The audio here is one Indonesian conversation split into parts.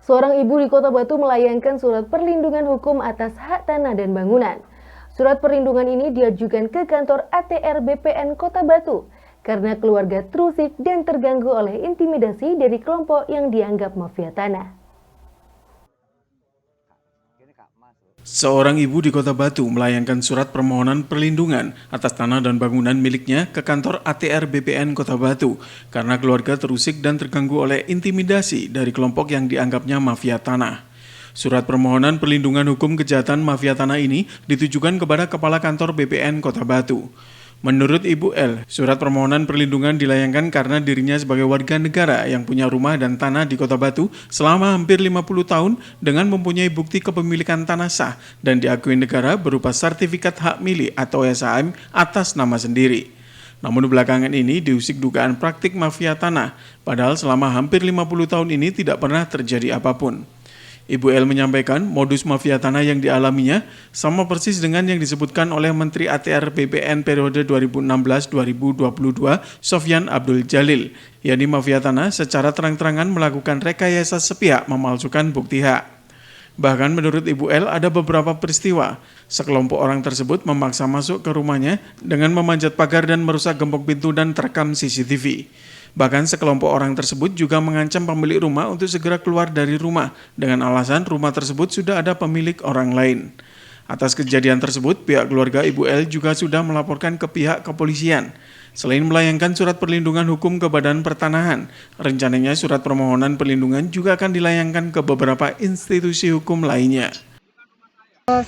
Seorang ibu di Kota Batu melayangkan surat perlindungan hukum atas hak tanah dan bangunan. Surat perlindungan ini diajukan ke kantor ATR BPN Kota Batu karena keluarga terusik dan terganggu oleh intimidasi dari kelompok yang dianggap mafia tanah. Seorang ibu di Kota Batu melayangkan surat permohonan perlindungan atas tanah dan bangunan miliknya ke kantor ATR BPN Kota Batu karena keluarga terusik dan terganggu oleh intimidasi dari kelompok yang dianggapnya mafia tanah. Surat permohonan perlindungan hukum kejahatan mafia tanah ini ditujukan kepada Kepala Kantor BPN Kota Batu. Menurut Ibu L, surat permohonan perlindungan dilayangkan karena dirinya sebagai warga negara yang punya rumah dan tanah di Kota Batu selama hampir 50 tahun dengan mempunyai bukti kepemilikan tanah sah dan diakui negara berupa sertifikat hak milik atau SHM atas nama sendiri. Namun belakangan ini diusik dugaan praktik mafia tanah, padahal selama hampir 50 tahun ini tidak pernah terjadi apapun. Ibu L menyampaikan modus mafia tanah yang dialaminya sama persis dengan yang disebutkan oleh Menteri ATR BPN periode 2016-2022 Sofyan Abdul Jalil, yakni mafia tanah secara terang-terangan melakukan rekayasa sepihak memalsukan bukti hak. Bahkan menurut Ibu L ada beberapa peristiwa, sekelompok orang tersebut memaksa masuk ke rumahnya dengan memanjat pagar dan merusak gembok pintu dan terekam CCTV. Bahkan sekelompok orang tersebut juga mengancam pemilik rumah untuk segera keluar dari rumah dengan alasan rumah tersebut sudah ada pemilik orang lain. Atas kejadian tersebut, pihak keluarga Ibu L juga sudah melaporkan ke pihak kepolisian. Selain melayangkan surat perlindungan hukum ke Badan Pertanahan, rencananya surat permohonan perlindungan juga akan dilayangkan ke beberapa institusi hukum lainnya.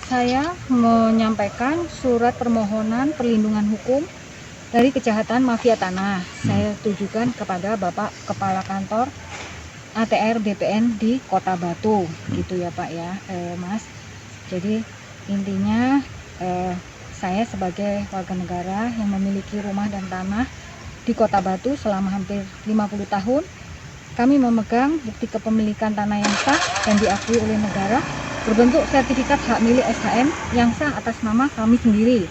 Saya menyampaikan surat permohonan perlindungan hukum dari kejahatan mafia tanah. Saya tujukan kepada Bapak Kepala Kantor ATR BPN di Kota Batu, gitu ya Pak ya, Mas. Jadi intinya saya sebagai warga negara yang memiliki rumah dan tanah di Kota Batu selama hampir 50 tahun, kami memegang bukti kepemilikan tanah yang sah dan diakui oleh negara berbentuk sertifikat hak milik SHM yang sah atas nama kami sendiri.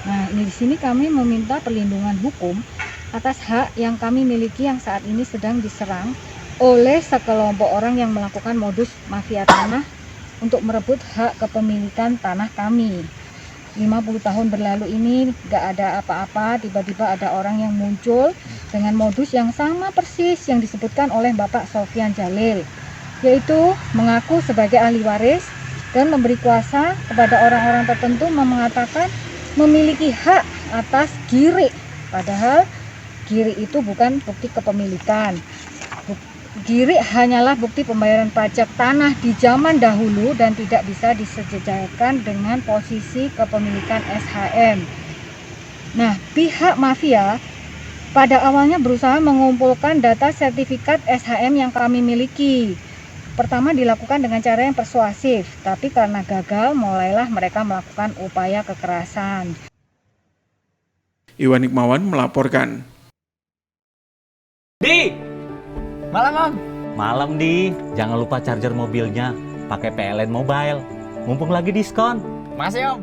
Nah, di sini kami meminta perlindungan hukum atas hak yang kami miliki yang saat ini sedang diserang oleh sekelompok orang yang melakukan modus mafia tanah untuk merebut hak kepemilikan tanah kami. 50 tahun berlalu ini gak ada apa-apa, tiba-tiba ada orang yang muncul dengan modus yang sama persis yang disebutkan oleh Bapak Sofyan Jalil, yaitu mengaku sebagai ahli waris dan memberi kuasa kepada orang-orang tertentu mengatakan memiliki hak atas giri, padahal giri itu bukan bukti kepemilikan. Giri hanyalah bukti pembayaran pajak tanah di zaman dahulu dan tidak bisa disejajarkan dengan posisi kepemilikan SHM. Nah, pihak mafia pada awalnya berusaha mengumpulkan data sertifikat SHM yang kami miliki. Pertama dilakukan dengan cara yang persuasif, tapi karena gagal mulailah mereka melakukan upaya kekerasan. Iwan Hikmawan melaporkan. Di, malam Om. Malam Di, jangan lupa charger mobilnya pakai PLN Mobile. Mumpung lagi diskon. Makasih Om.